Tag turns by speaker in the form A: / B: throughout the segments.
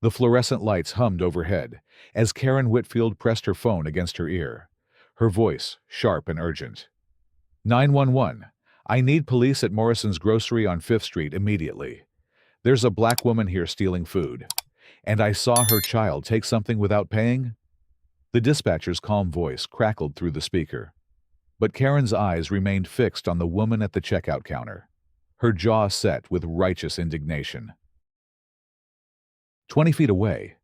A: The fluorescent lights hummed overhead as Karen Whitfield pressed her phone against her ear, her voice sharp and urgent. 911. I need police at Morrison's Grocery on 5th Street immediately. There's a black woman here stealing food. And I saw her child take something without paying. The dispatcher's calm voice crackled through the speaker. But Karen's eyes remained fixed on the woman at the checkout counter, her jaw set with righteous indignation. 20 feet away,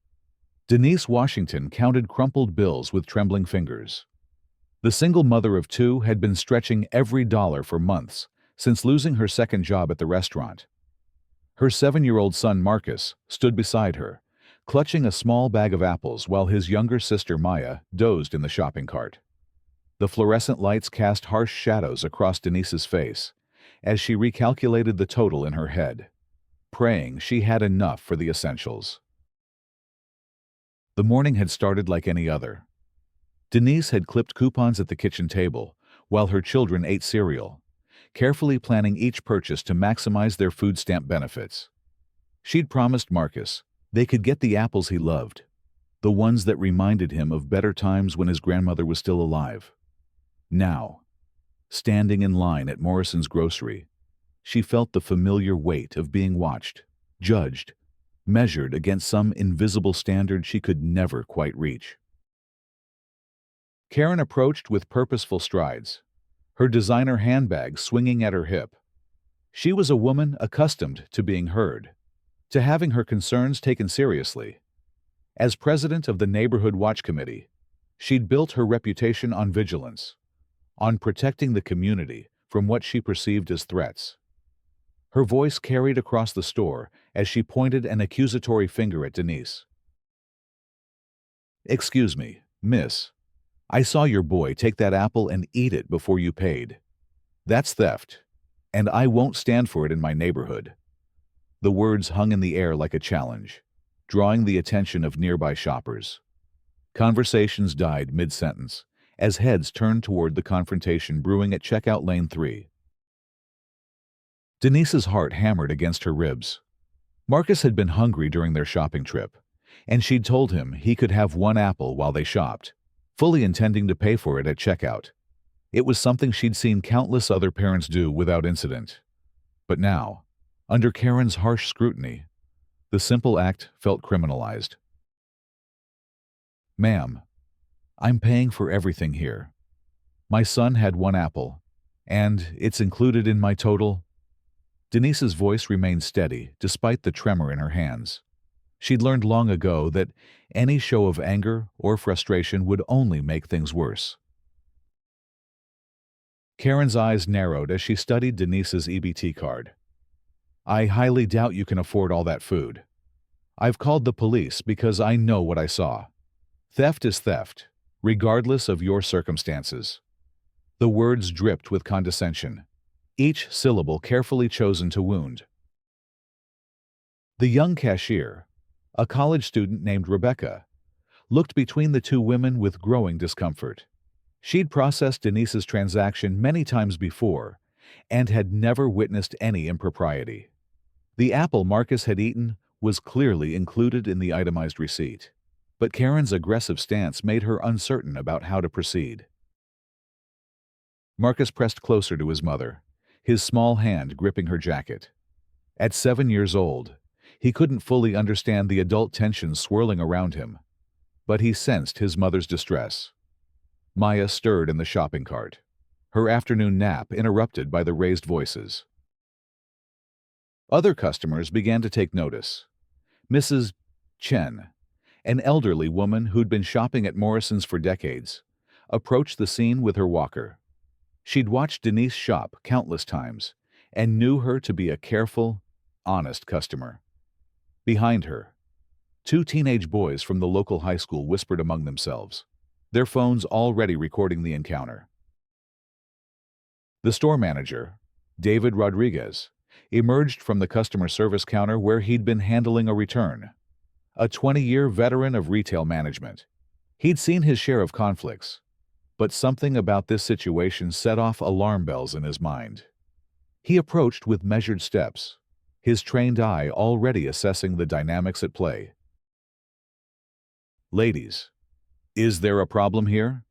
A: Denise Washington counted crumpled bills with trembling fingers. The single mother of two had been stretching every dollar for months since losing her second job at the restaurant. Her 7-year-old son Marcus stood beside her, clutching a small bag of apples while his younger sister Maya dozed in the shopping cart. The fluorescent lights cast harsh shadows across Denise's face as she recalculated the total in her head, praying she had enough for the essentials. The morning had started like any other. Denise had clipped coupons at the kitchen table while her children ate cereal, carefully planning each purchase to maximize their food stamp benefits. She'd promised Marcus they could get the apples he loved, the ones that reminded him of better times when his grandmother was still alive. Now, standing in line at Morrison's Grocery, she felt the familiar weight of being watched, judged, measured against some invisible standard she could never quite reach. Karen approached with purposeful strides, her designer handbag swinging at her hip. She was a woman accustomed to being heard, to having her concerns taken seriously. As president of the Neighborhood Watch Committee, she'd built her reputation on vigilance, on protecting the community from what she perceived as threats. Her voice carried across the store as she pointed an accusatory finger at Denise. "Excuse me, miss. I saw your boy take that apple and eat it before you paid. That's theft, and I won't stand for it in my neighborhood." The words hung in the air like a challenge, drawing the attention of nearby shoppers. Conversations died mid-sentence as heads turned toward the confrontation brewing at checkout lane 3. Denise's heart hammered against her ribs. Marcus had been hungry during their shopping trip, and she'd told him he could have one apple while they shopped, fully intending to pay for it at checkout. It was something she'd seen countless other parents do without incident. But now, under Karen's harsh scrutiny, the simple act felt criminalized. "Ma'am, I'm paying for everything here. My son had one apple, and it's included in my total." Denise's voice remained steady despite the tremor in her hands. She'd learned long ago that any show of anger or frustration would only make things worse. Karen's eyes narrowed as she studied Denise's EBT card. "I highly doubt you can afford all that food. I've called the police because I know what I saw. Theft is theft, regardless of your circumstances." The words dripped with condescension, each syllable carefully chosen to wound. The young cashier, a college student named Rebecca, looked between the two women with growing discomfort. She'd processed Denise's transaction many times before and had never witnessed any impropriety. The apple Marcus had eaten was clearly included in the itemized receipt, but Karen's aggressive stance made her uncertain about how to proceed. Marcus pressed closer to his mother, his small hand gripping her jacket. At 7 years old, he couldn't fully understand the adult tension swirling around him, but he sensed his mother's distress. Maya stirred in the shopping cart, her afternoon nap interrupted by the raised voices. Other customers began to take notice. Mrs. Chen, an elderly woman who'd been shopping at Morrison's for decades, approached the scene with her walker. She'd watched Denise shop countless times and knew her to be a careful, honest customer. Behind her, 2 teenage boys from the local high school whispered among themselves, their phones already recording the encounter. The store manager, David Rodriguez, emerged from the customer service counter where he'd been handling a return. A 20-year veteran of retail management. He'd seen his share of conflicts, but something about this situation set off alarm bells in his mind. He approached with measured steps, his trained eye already assessing the dynamics at play. Ladies, is there a problem here?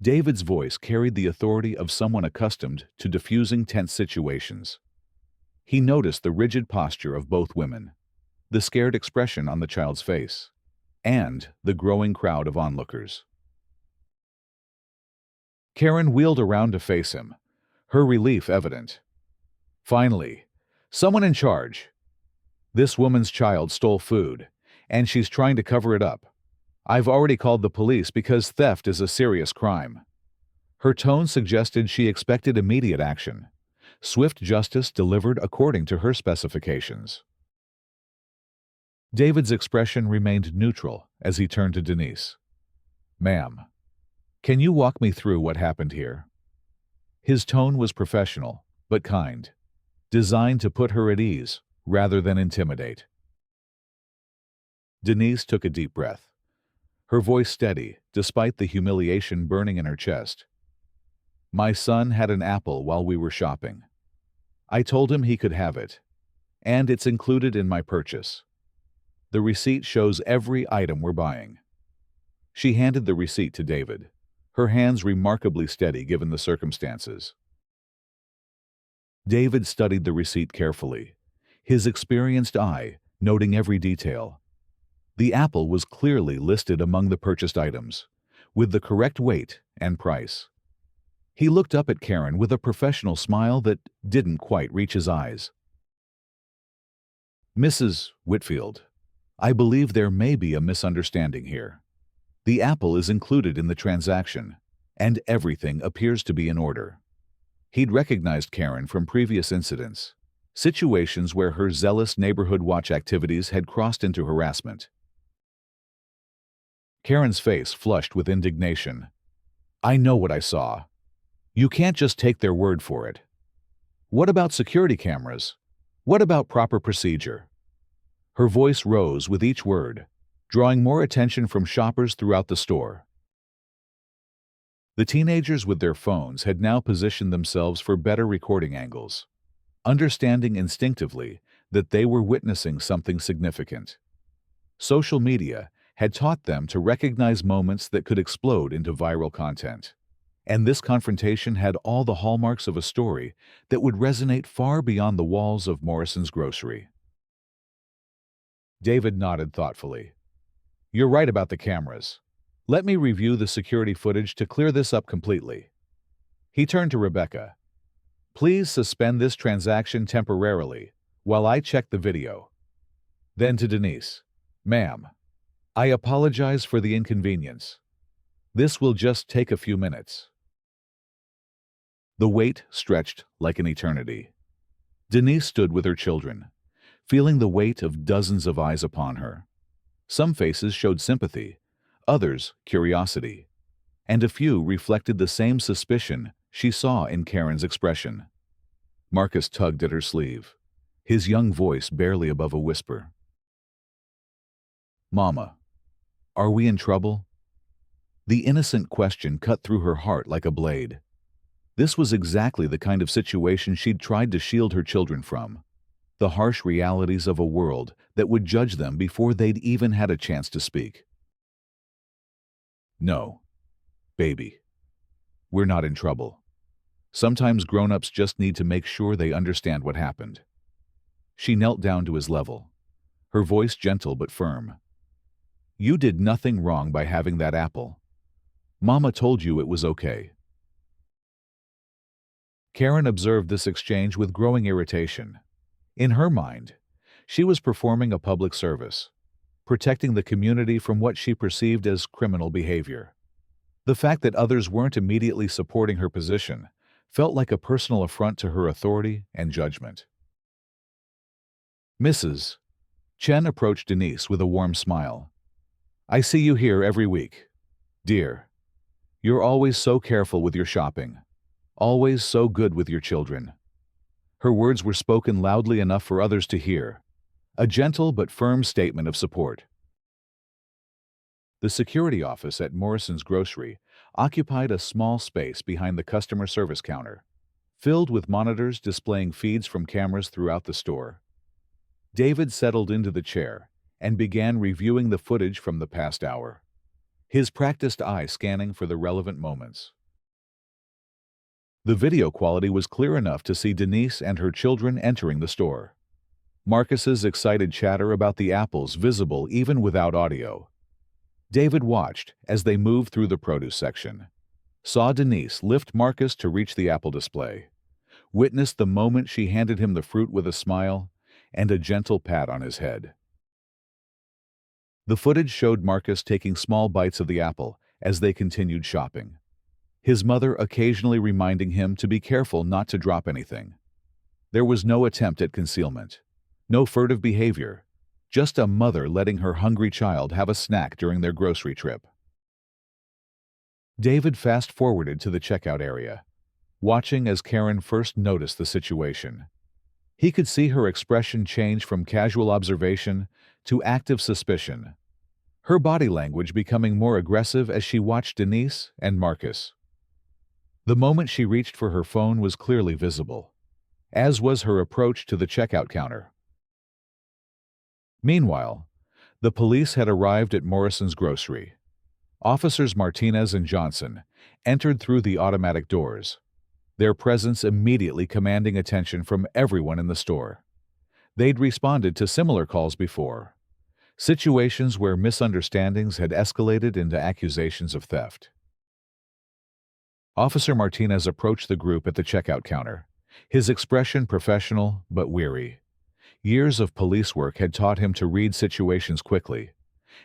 A: David's voice carried the authority of someone accustomed to diffusing tense situations. He noticed the rigid posture of both women, the scared expression on the child's face, and the growing crowd of onlookers. Karen wheeled around to face him, her relief evident. Finally, someone in charge. This woman's child stole food, and she's trying to cover it up. I've already called the police because theft is a serious crime. Her tone suggested she expected immediate action, swift justice delivered according to her specifications. David's expression remained neutral as he turned to Denise. Ma'am, can you walk me through what happened here? His tone was professional, but kind, designed to put her at ease rather than intimidate. Denise took a deep breath, her voice steady despite the humiliation burning in her chest. My son had an apple while we were shopping. I told him he could have it, and it's included in my purchase. The receipt shows every item we're buying. She handed the receipt to David, her hands remarkably steady given the circumstances. David studied the receipt carefully, his experienced eye noting every detail. The apple was clearly listed among the purchased items, with the correct weight and price. He looked up at Karen with a professional smile that didn't quite reach his eyes. Mrs. Whitfield, I believe there may be a misunderstanding here. The apple is included in the transaction, and everything appears to be in order. He'd recognized Karen from previous incidents, situations where her zealous neighborhood watch activities had crossed into harassment. Karen's face flushed with indignation. I know what I saw. You can't just take their word for it. What about security cameras? What about proper procedure? Her voice rose with each word, drawing more attention from shoppers throughout the store. The teenagers with their phones had now positioned themselves for better recording angles, understanding instinctively that they were witnessing something significant. Social media had taught them to recognize moments that could explode into viral content, and this confrontation had all the hallmarks of a story that would resonate far beyond the walls of Morrison's grocery. David nodded thoughtfully. You're right about the cameras. Let me review the security footage to clear this up completely. He turned to Rebecca. Please suspend this transaction temporarily while I check the video. Then to Denise. Ma'am, I apologize for the inconvenience. This will just take a few minutes. The wait stretched like an eternity. Denise stood with her children, feeling the weight of dozens of eyes upon her. Some faces showed sympathy, others curiosity, and a few reflected the same suspicion she saw in Karen's expression. Marcus tugged at her sleeve, his young voice barely above a whisper. Mama, are we in trouble? The innocent question cut through her heart like a blade. This was exactly the kind of situation she'd tried to shield her children from. The harsh realities of a world that would judge them before they'd even had a chance to speak. No, baby. We're not in trouble. Sometimes grown-ups just need to make sure they understand what happened. She knelt down to his level, her voice gentle but firm. You did nothing wrong by having that apple. Mama told you it was okay. Karen observed this exchange with growing irritation. In her mind, she was performing a public service, protecting the community from what she perceived as criminal behavior. The fact that others weren't immediately supporting her position felt like a personal affront to her authority and judgment. Mrs. Chen approached Denise with a warm smile. I see you here every week. Dear, you're always so careful with your shopping, always so good with your children. Her words were spoken loudly enough for others to hear, a gentle but firm statement of support. The security office at Morrison's grocery occupied a small space behind the customer service counter, filled with monitors displaying feeds from cameras throughout the store. David settled into the chair, and began reviewing the footage from the past hour, his practiced eye scanning for the relevant moments. The video quality was clear enough to see Denise and her children entering the store. Marcus's excited chatter about the apples visible even without audio. David watched as they moved through the produce section, saw Denise lift Marcus to reach the apple display, witnessed the moment she handed him the fruit with a smile and a gentle pat on his head. The footage showed Marcus taking small bites of the apple as they continued shopping, his mother occasionally reminding him to be careful not to drop anything. There was no attempt at concealment, no furtive behavior, just a mother letting her hungry child have a snack during their grocery trip. David fast-forwarded to the checkout area, watching as Karen first noticed the situation. He could see her expression change from casual observation to active suspicion, her body language becoming more aggressive as she watched Denise and Marcus. The moment she reached for her phone was clearly visible, as was her approach to the checkout counter. Meanwhile, the police had arrived at Morrison's grocery. Officers Martinez and Johnson entered through the automatic doors, their presence immediately commanding attention from everyone in the store. They'd responded to similar calls before, situations where misunderstandings had escalated into accusations of theft. Officer Martinez approached the group at the checkout counter, his expression professional but weary. Years of police work had taught him to read situations quickly,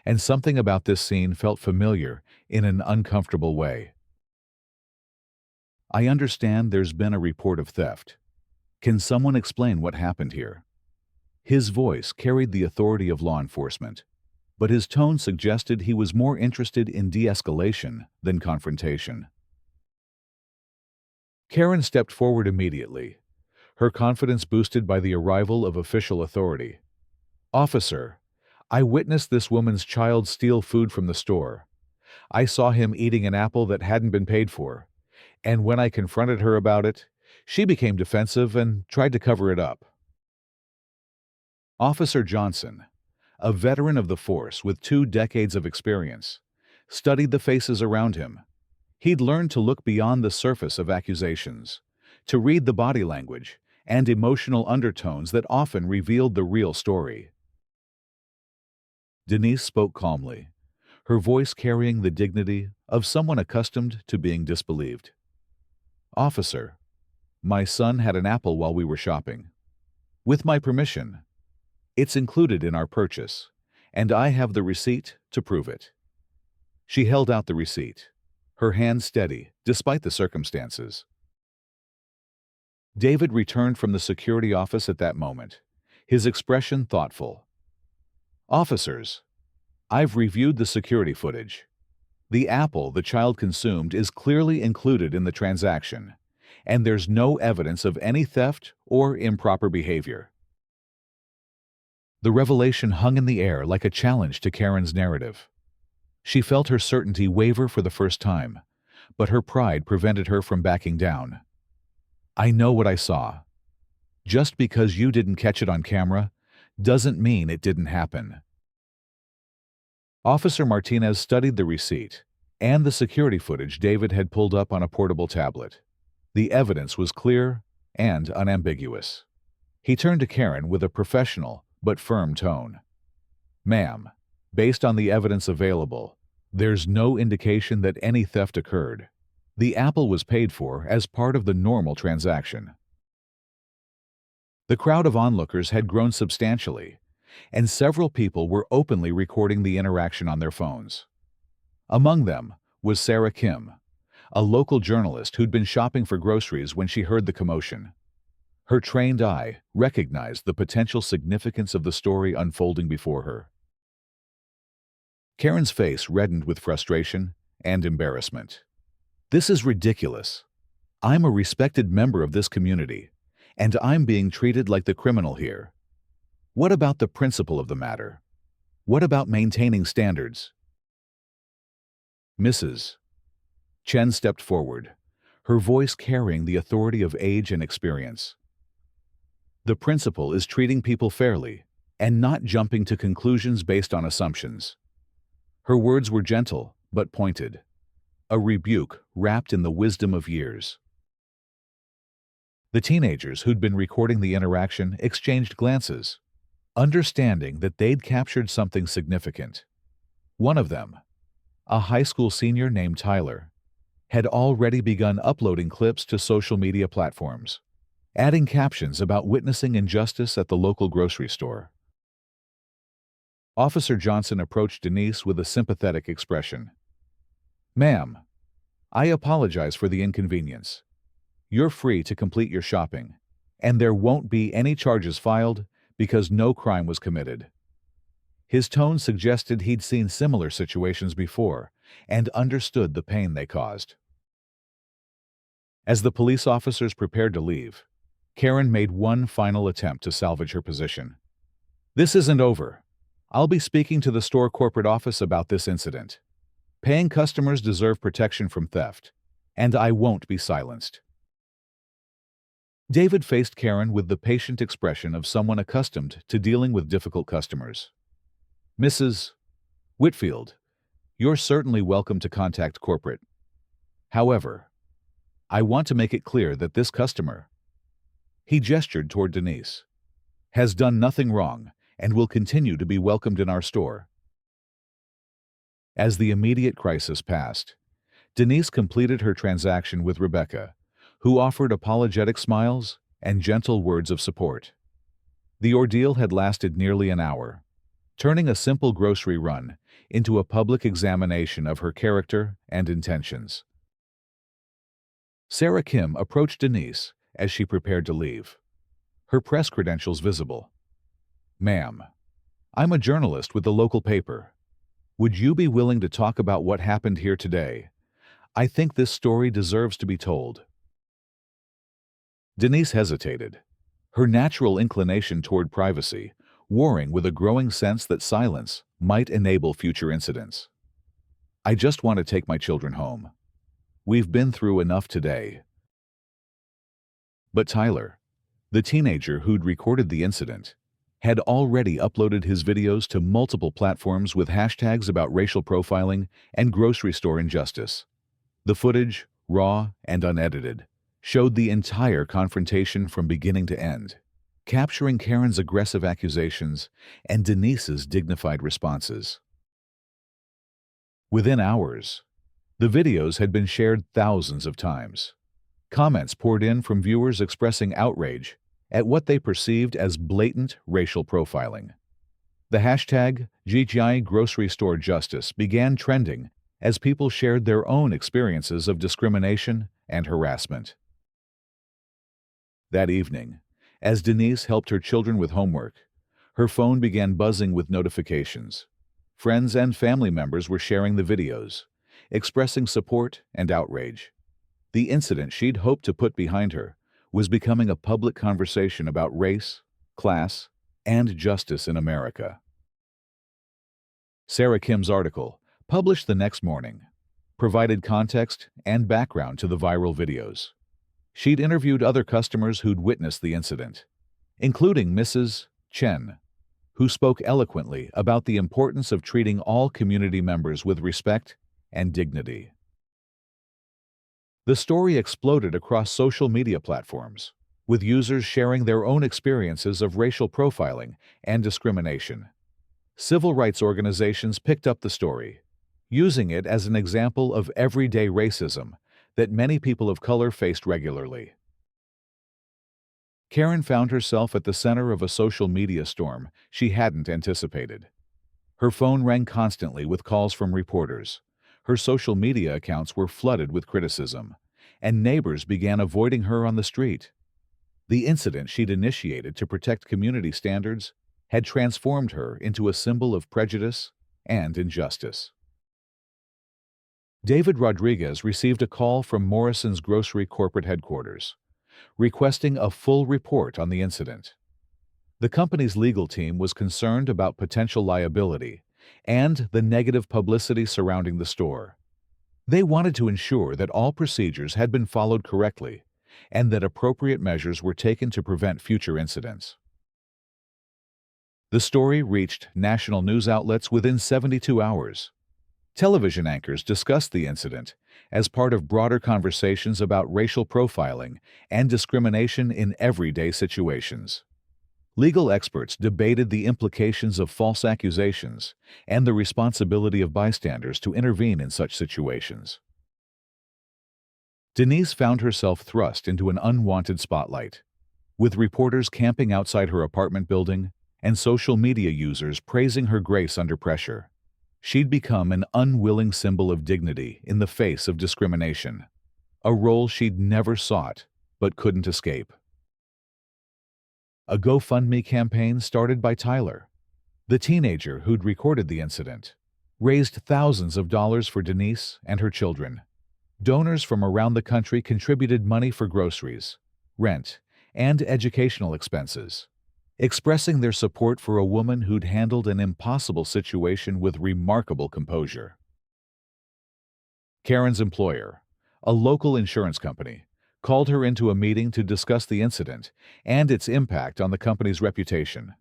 A: and something about this scene felt familiar in an uncomfortable way. "I understand there's been a report of theft. Can someone explain what happened here?" His voice carried the authority of law enforcement, but his tone suggested he was more interested in de-escalation than confrontation. Karen stepped forward immediately, her confidence boosted by the arrival of official authority. "Officer, I witnessed this woman's child steal food from the store. I saw him eating an apple that hadn't been paid for, and when I confronted her about it, she became defensive and tried to cover it up." Officer Johnson, a veteran of the force with 2 decades of experience, studied the faces around him. He'd learned to look beyond the surface of accusations, to read the body language and emotional undertones that often revealed the real story. Denise spoke calmly, her voice carrying the dignity of someone accustomed to being disbelieved. "Officer, my son had an apple while we were shopping. With my permission. It's included in our purchase, and I have the receipt to prove it." She held out the receipt, her hand steady despite the circumstances. David returned from the security office at that moment, his expression thoughtful. "Officers, I've reviewed the security footage. The apple the child consumed is clearly included in the transaction, and there's no evidence of any theft or improper behavior." The revelation hung in the air like a challenge to Karen's narrative. She felt her certainty waver for the first time, but her pride prevented her from backing down. "I know what I saw. Just because you didn't catch it on camera doesn't mean it didn't happen." Officer Martinez studied the receipt and the security footage David had pulled up on a portable tablet. The evidence was clear and unambiguous. He turned to Karen with a professional but firm tone. "Ma'am, based on the evidence available, there's no indication that any theft occurred. The apple was paid for as part of the normal transaction." The crowd of onlookers had grown substantially, and several people were openly recording the interaction on their phones. Among them was Sarah Kim, a local journalist who'd been shopping for groceries when she heard the commotion. Her trained eye recognized the potential significance of the story unfolding before her. Karen's face reddened with frustration and embarrassment. "This is ridiculous. I'm a respected member of this community, and I'm being treated like the criminal here. What about the principle of the matter? What about maintaining standards?" "Mrs. Chen stepped forward, her voice carrying the authority of age and experience. "The principle is treating people fairly, and not jumping to conclusions based on assumptions. Her words were gentle but pointed, a rebuke wrapped in the wisdom of years. The teenagers who'd been recording the interaction exchanged glances, understanding that they'd captured something significant. One of them, a high school senior named Tyler, had already begun uploading clips to social media platforms, adding captions about witnessing injustice at the local grocery store. Officer Johnson approached Denise with a sympathetic expression. "Ma'am, I apologize for the inconvenience. You're free to complete your shopping, and there won't be any charges filed because no crime was committed." His tone suggested he'd seen similar situations before and understood the pain they caused. As the police officers prepared to leave, Karen made one final attempt to salvage her position. "This isn't over. I'll be speaking to the store corporate office about this incident. Paying customers deserve protection from theft, and I won't be silenced." David faced Karen with the patient expression of someone accustomed to dealing with difficult customers. "Mrs. Whitfield, you're certainly welcome to contact corporate. However, I want to make it clear that this customer," he gestured toward Denise, "has done nothing wrong and will continue to be welcomed in our store." As the immediate crisis passed, Denise completed her transaction with Rebecca, who offered apologetic smiles and gentle words of support. The ordeal had lasted nearly an hour, turning a simple grocery run into a public examination of her character and intentions. Sarah Kim approached Denise as she prepared to leave, her press credentials visible. "Ma'am, I'm a journalist with the local paper. Would you be willing to talk about what happened here today? I think this story deserves to be told." Denise hesitated, her natural inclination toward privacy warring with a growing sense that silence might enable future incidents. "I just want to take my children home. We've been through enough today." But Tyler, the teenager who'd recorded the incident, had already uploaded his videos to multiple platforms with hashtags about racial profiling and grocery store injustice. The footage, raw and unedited, showed the entire confrontation from beginning to end, capturing Karen's aggressive accusations and Denise's dignified responses. Within hours, the videos had been shared thousands of times. Comments poured in from viewers expressing outrage at what they perceived as blatant racial profiling. The hashtag #GGI Grocery Store Justice began trending as people shared their own experiences of discrimination and harassment. That evening, as Denise helped her children with homework, her phone began buzzing with notifications. Friends and family members were sharing the videos, expressing support and outrage. The incident she'd hoped to put behind her was becoming a public conversation about race, class, and justice in America. Sarah Kim's article, published the next morning, provided context and background to the viral videos. She'd interviewed other customers who'd witnessed the incident, including Mrs. Chen, who spoke eloquently about the importance of treating all community members with respect and dignity. The story exploded across social media platforms, with users sharing their own experiences of racial profiling and discrimination. Civil rights organizations picked up the story, using it as an example of everyday racism that many people of color faced regularly. Karen found herself at the center of a social media storm she hadn't anticipated. Her phone rang constantly with calls from reporters. Her social media accounts were flooded with criticism, and neighbors began avoiding her on the street. The incident she'd initiated to protect community standards had transformed her into a symbol of prejudice and injustice. David Rodriguez received a call from Morrison's grocery corporate headquarters, requesting a full report on the incident. The company's legal team was concerned about potential liability and the negative publicity surrounding the store. They wanted to ensure that all procedures had been followed correctly and that appropriate measures were taken to prevent future incidents. The story reached national news outlets within 72 hours. Television anchors discussed the incident as part of broader conversations about racial profiling and discrimination in everyday situations. Legal experts debated the implications of false accusations and the responsibility of bystanders to intervene in such situations. Denise found herself thrust into an unwanted spotlight, with reporters camping outside her apartment building and social media users praising her grace under pressure. She'd become an unwilling symbol of dignity in the face of discrimination, a role she'd never sought but couldn't escape. A GoFundMe campaign started by Tyler, the teenager who'd recorded the incident, raised thousands of dollars for Denise and her children. Donors from around the country contributed money for groceries, rent, and educational expenses, expressing their support for a woman who'd handled an impossible situation with remarkable composure. Karen's employer, a local insurance company, called her into a meeting to discuss the incident and its impact on the company's reputation.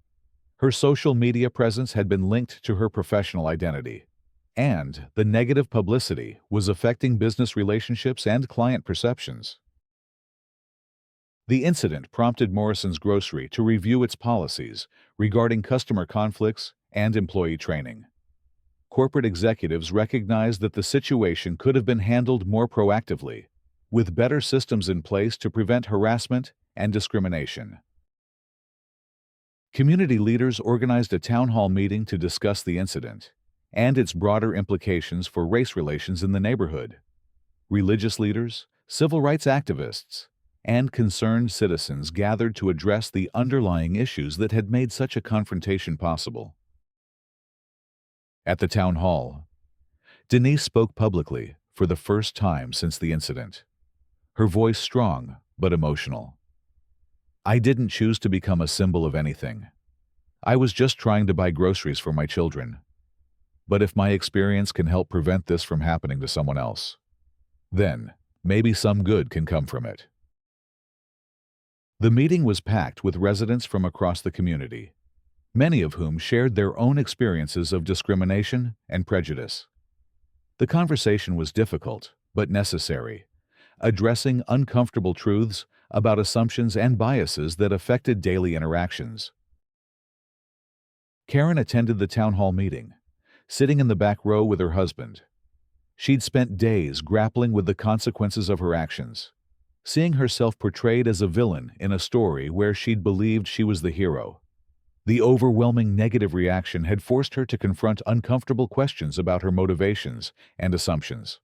A: Her social media presence had been linked to her professional identity, and the negative publicity was affecting business relationships and client perceptions. The incident prompted Morrison's Grocery to review its policies regarding customer conflicts and employee training. Corporate executives recognized that the situation could have been handled more proactively, with better systems in place to prevent harassment and discrimination. Community leaders organized a town hall meeting to discuss the incident and its broader implications for race relations in the neighborhood. Religious leaders, civil rights activists, and concerned citizens gathered to address the underlying issues that had made such a confrontation possible. At the town hall, Denise spoke publicly for the first time since the incident, her voice strong but emotional. "I didn't choose to become a symbol of anything. I was just trying to buy groceries for my children. But if my experience can help prevent this from happening to someone else, then maybe some good can come from it." The meeting was packed with residents from across the community, many of whom shared their own experiences of discrimination and prejudice. The conversation was difficult but necessary, addressing uncomfortable truths about assumptions and biases that affected daily interactions. Karen attended the town hall meeting, sitting in the back row with her husband. She'd spent days grappling with the consequences of her actions, seeing herself portrayed as a villain in a story where she'd believed she was the hero. The overwhelming negative reaction had forced her to confront uncomfortable questions about her motivations and assumptions.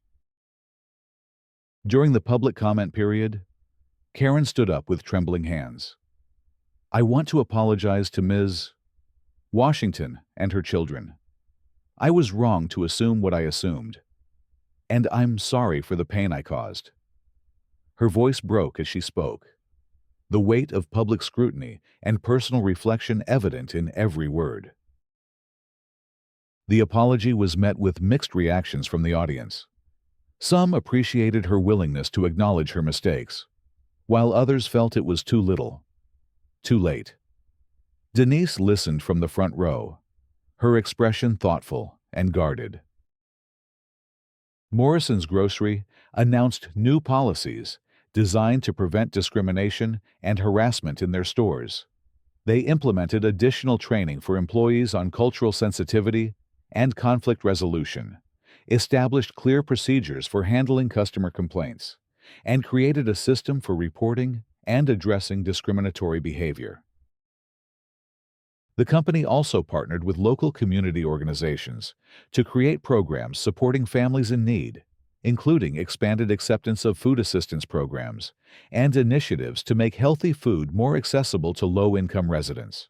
A: During the public comment period, Karen stood up with trembling hands. "I want to apologize to Ms. Washington and her children. I was wrong to assume what I assumed, and I'm sorry for the pain I caused." Her voice broke as she spoke, the weight of public scrutiny and personal reflection evident in every word. The apology was met with mixed reactions from the audience. Some appreciated her willingness to acknowledge her mistakes, while others felt it was too little, too late. Denise listened from the front row, her expression thoughtful and guarded. Morrison's Grocery announced new policies designed to prevent discrimination and harassment in their stores. They implemented additional training for employees on cultural sensitivity and conflict resolution, established clear procedures for handling customer complaints, and created a system for reporting and addressing discriminatory behavior. The company also partnered with local community organizations to create programs supporting families in need, including expanded acceptance of food assistance programs and initiatives to make healthy food more accessible to low-income residents.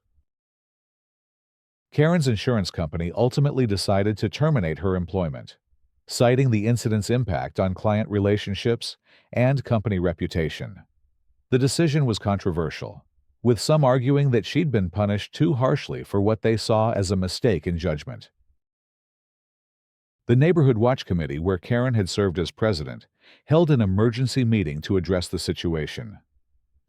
A: Karen's insurance company ultimately decided to terminate her employment, citing the incident's impact on client relationships and company reputation. The decision was controversial, with some arguing that she'd been punished too harshly for what they saw as a mistake in judgment. The Neighborhood Watch Committee, where Karen had served as president, held an emergency meeting to address the situation.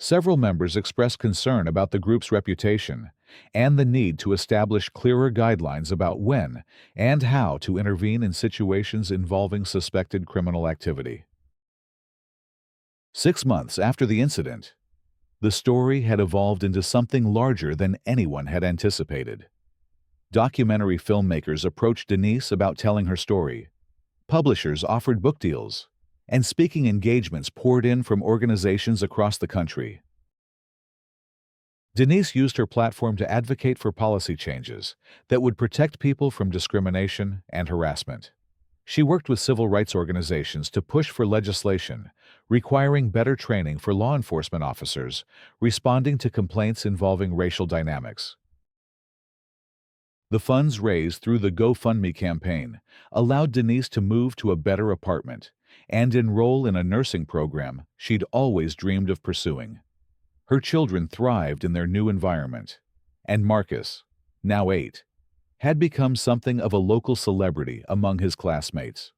A: Several members expressed concern about the group's reputation and the need to establish clearer guidelines about when and how to intervene in situations involving suspected criminal activity. 6 months after the incident, the story had evolved into something larger than anyone had anticipated. Documentary filmmakers approached Denise about telling her story. Publishers offered book deals, and speaking engagements poured in from organizations across the country. Denise used her platform to advocate for policy changes that would protect people from discrimination and harassment. She worked with civil rights organizations to push for legislation requiring better training for law enforcement officers responding to complaints involving racial dynamics. The funds raised through the GoFundMe campaign allowed Denise to move to a better apartment and enroll in a nursing program she'd always dreamed of pursuing. Her children thrived in their new environment, and Marcus, now 8, had become something of a local celebrity among his classmates.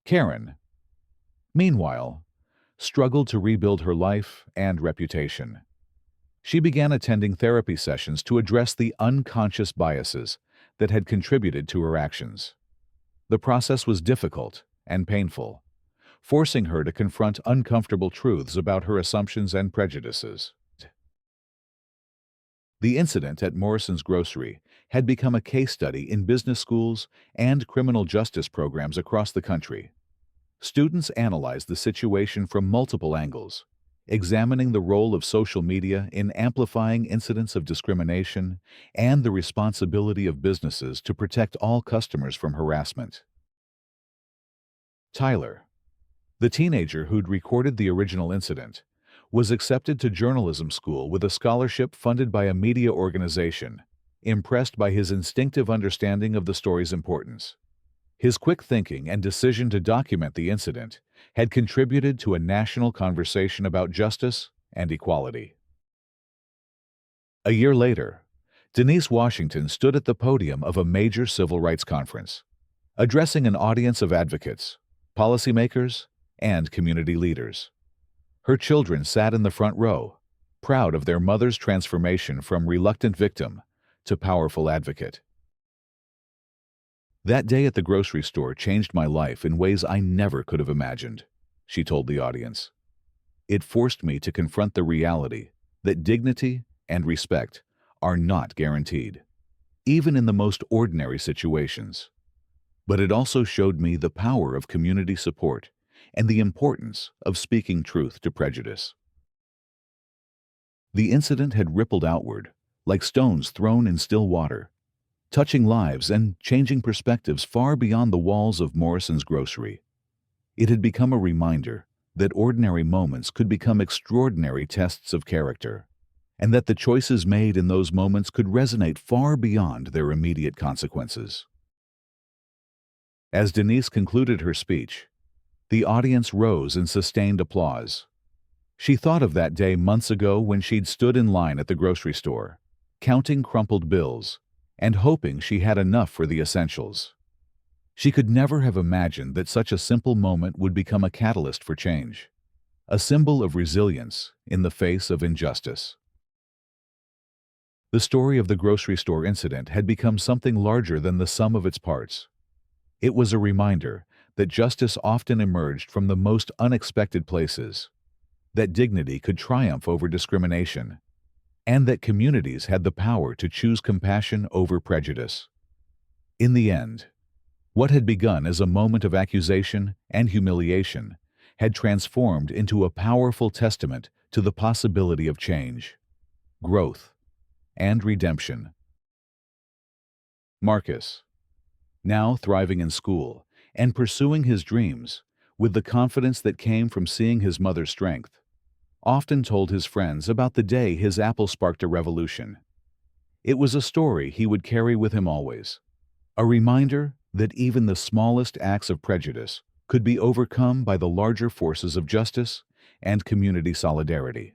A: Karen, meanwhile, struggled to rebuild her life and reputation. She began attending therapy sessions to address the unconscious biases that had contributed to her actions. The process was difficult and painful, forcing her to confront uncomfortable truths about her assumptions and prejudices. The incident at Morrison's Grocery had become a case study in business schools and criminal justice programs across the country. Students analyzed the situation from multiple angles, examining the role of social media in amplifying incidents of discrimination and the responsibility of businesses to protect all customers from harassment. Tyler, the teenager who'd recorded the original incident, was accepted to journalism school with a scholarship funded by a media organization, impressed by his instinctive understanding of the story's importance. His quick thinking and decision to document the incident had contributed to a national conversation about justice and equality. A year later, Denise Washington stood at the podium of a major civil rights conference, addressing an audience of advocates, policymakers, and community leaders. Her children sat in the front row, proud of their mother's transformation from reluctant victim to powerful advocate. "That day at the grocery store changed my life in ways I never could have imagined," she told the audience. "It forced me to confront the reality that dignity and respect are not guaranteed, even in the most ordinary situations. But it also showed me the power of community support and the importance of speaking truth to prejudice." The incident had rippled outward, like stones thrown in still water, touching lives and changing perspectives far beyond the walls of Morrison's Grocery. It had become a reminder that ordinary moments could become extraordinary tests of character, and that the choices made in those moments could resonate far beyond their immediate consequences. As Denise concluded her speech, the audience rose in sustained applause. She thought of that day months ago when she'd stood in line at the grocery store, counting crumpled bills and hoping she had enough for the essentials. She could never have imagined that such a simple moment would become a catalyst for change, a symbol of resilience in the face of injustice. The story of the grocery store incident had become something larger than the sum of its parts. It was a reminder that justice often emerged from the most unexpected places, that dignity could triumph over discrimination, and that communities had the power to choose compassion over prejudice. In the end, what had begun as a moment of accusation and humiliation had transformed into a powerful testament to the possibility of change, growth, and redemption. Marcus, now thriving in school and pursuing his dreams with the confidence that came from seeing his mother's strength, often told his friends about the day his apple sparked a revolution. It was a story he would carry with him always, a reminder that even the smallest acts of prejudice could be overcome by the larger forces of justice and community solidarity.